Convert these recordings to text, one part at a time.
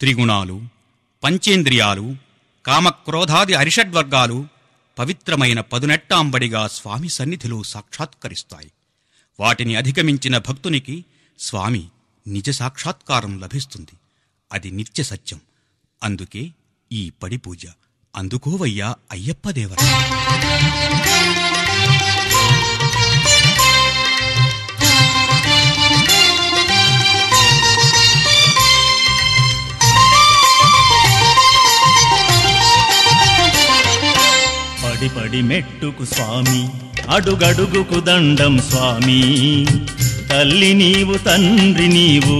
త్రిగుణాలు, పంచేంద్రియాలు, కామక్రోధాది అరిషడ్వర్గాలు పవిత్రమైన పదునెట్టాంబడిగా స్వామి సన్నిధిలో సాక్షాత్కరిస్తాయి. వాటిని అధిగమించిన భక్తునికి స్వామి నిజ సాక్షాత్కారం లభిస్తుంది. అది నిత్య సత్యం. అందుకే ఈ పడి పూజ. అందుకోవయ్యా అయ్యప్పదేవరా. పడి పడి మెట్టుకు స్వామి, అడుగడుగుకు దండం స్వామి. తల్లి నీవు, తండ్రి నీవు,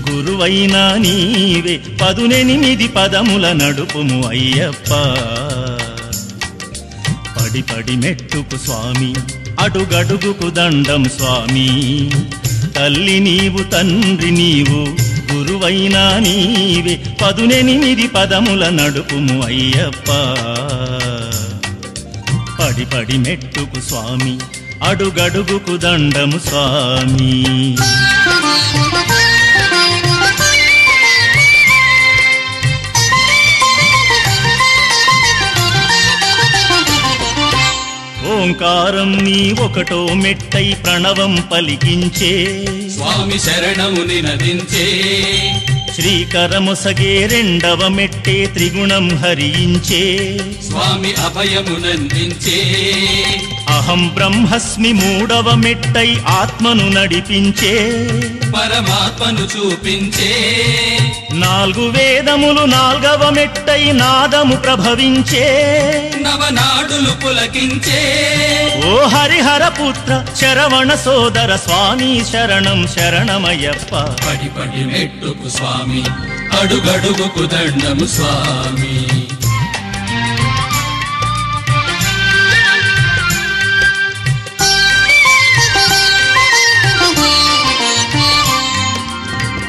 గురువైనా నీవే. 18 పదముల నడుపుము అయ్యప్ప. పడి పడి మెట్టుకు స్వామి, అడుగడుగుకు దండం స్వామి. తల్లి నీవు, తండ్రి నీవు, గురువైనా నీవే. 18 పదముల నడుపుము అయ్యప్ప. పడి పడి మెట్టుకు స్వామి, అడుగడుగుకు దండము స్వామి. ఓంకారం నీ ఒకటో మెట్టై ప్రణవం పలికించే స్వామి శరణము నినదించే. శ్రీకరమొసగే రెండవ మెట్టే త్రిగుణం హరించే స్వామి అభయమునందించే. అహం బ్రహ్మస్మి మూడవ మెట్టై ఆత్మను నడిపించే పరమాత్మను చూపించే. 4 వేదములు 4వ మెట్టై నాదము ప్రభవించే నవనాడులు పులకించే. ఓ హరిహర పుత్ర శరవణ సోదర స్వామి శరణం శరణమయ్యప్ప. పడి పడి మెట్టుకు స్వామి, అడుగడుగుకు దండము స్వామి.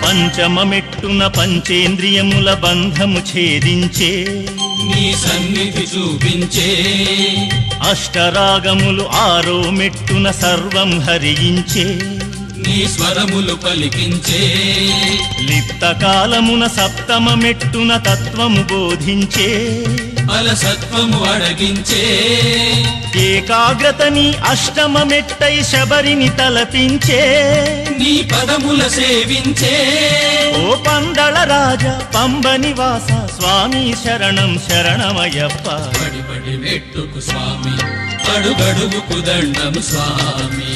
పంచమ మెట్టున పంచేంద్రియముల బంధము ఛేదించే నీ సన్నిధి చూపించే. అష్టరాగములు 6వ మెట్టున సర్వం హరించే నీ స్వరములు పలికించే. లిప్త కాలమున 7వ మెట్టున తత్వము బోధించే అలసత్వము అడగించే. ఏకాగ్రతని 8వ మెట్టై శబరిని తలపించే నీ పదముల సేవించే. ఓ పందళ రాజా పంబ నివాస స్వామి శరణం శరణమయ్యప్ప. పడి పడి మెట్టుకు స్వామి, అడుగడుగుకు దండము స్వామి.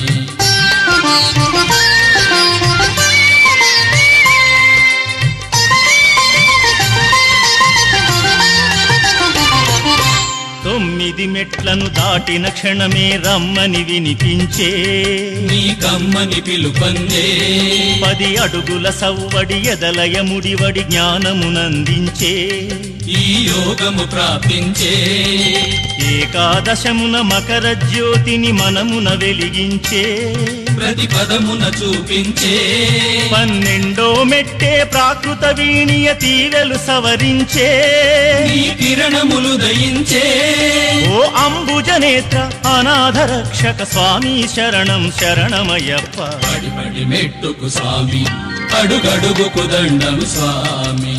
తొమ్మిది మెట్లను దాటిన క్షణమే రమ్మని వినిపించే నీ కమ్మని పిలుపందే. 10 అడుగుల సవ్వడి ఎదలయ ముడివడి జ్ఞానమునందించే ఈ యోగము ప్రాప్తించే. ఏకాదశమున మకర జ్యోతిని మనమున వెలిగించే ప్రతి పదమున చూపించే. 12వ మెట్టే ప్రాకృత వీణియ తీవెలు సవరించే నీ కిరణములు దయించే. ఓ అంబుజ నేత్ర అనాథ రక్షక స్వామి శరణం శరణమయ్యప్ప. పడి పడి మెట్టుకు స్వామి, అడుగడుగుకు దండము స్వామి.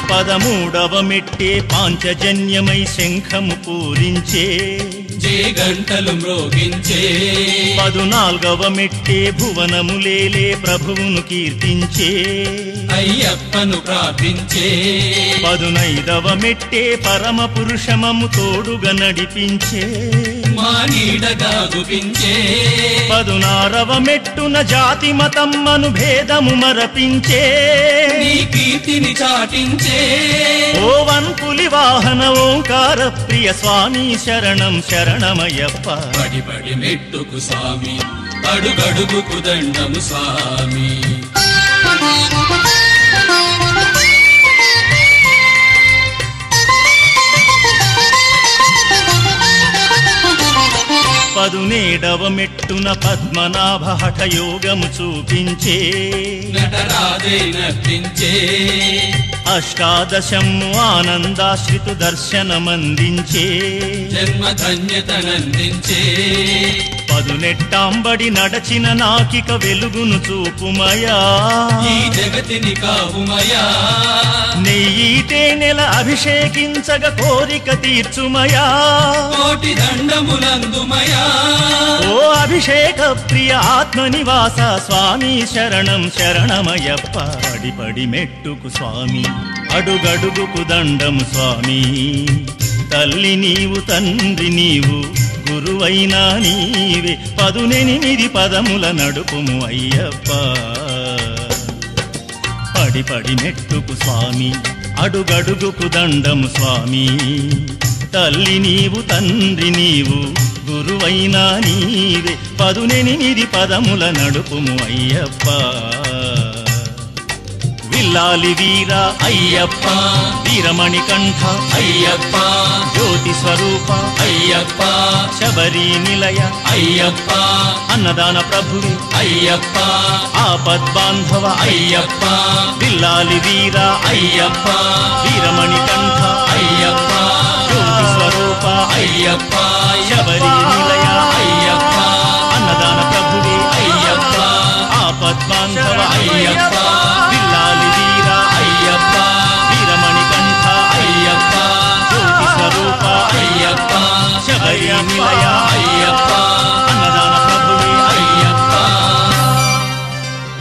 పదమూడవ మెట్టే పాంచజన్యమై శంఖము పూరించే జే గంటలు మ్రోగించే. 14వ మెట్టే భువనములేలే ప్రభువును కీర్తించే అయ్యప్పను ప్రార్థించే. 15వ మెట్టే పరమ పురుషమము తోడుగా నడిపించే మా నీడగా గుపించే. 16వ మెట్టున జాతి మతమ్మను భేదము మరపించే నీ కీర్తిని చాటించే. ఓ వన్పులి వాహన ఓంకార ప్రియ స్వామి శరణం శరణమయ్యప్ప. పడి పడి మెట్టుకు స్వామి, అడుగడుగుకు దండము స్వామి. 17వ మెట్టున పద్మనాభ హఠయోగము చూపించే నటరాజే నర్తించే అష్టాదశము ఆనందాశ్రితు దర్శనమందించే జన్మధన్యతనందించే 18 నడచిన నాకిక వెలుగును చూపుమయా ఈ జగతిని కావుమయా నెయ్యి తేనెల అభిషేకించగ కోరిక తీర్చుమయా కోటి దండములందుమయా ఓ అభిషేక ప్రియ ఆత్మనివాస స్వామి శరణం శరణమయ్యప్ప పడి మెట్టుకు స్వామి అడుగడుగుకు దండము స్వామి తల్లి నీవు తండ్రి నీవు గురువైనా నీవే 18 పదముల నడుపుము అయ్యప్ప పడి మెట్టుకు స్వామి అడుగడుగుకు దండము స్వామి తల్లి నీవు తండ్రి నీవు గురువైనా నీవే 18 పదముల నడుపుము అయ్యప్ప విల్లాలి వీర అయ్యప్ప వీరమణి కంఠ అయ్యప్ప జ్యోతి స్వరూప అయ్యప్ప శబరి నిలయ అయ్యప్ప అన్నదాన ప్రభువి అయ్యప్ప ఆపద్బాంధవ అయ్యప్ప విల్లాలి వీర అయ్యప్ప వీరమణి కంఠ అయ్యప్ప జ్యోతి స్వరూప అయ్యప్ప శబరి నిలయ అయ్యప్ప అన్నదాన ప్రభువి అయ్యప్ప ఆపద్బాంధవ అయ్యప్ప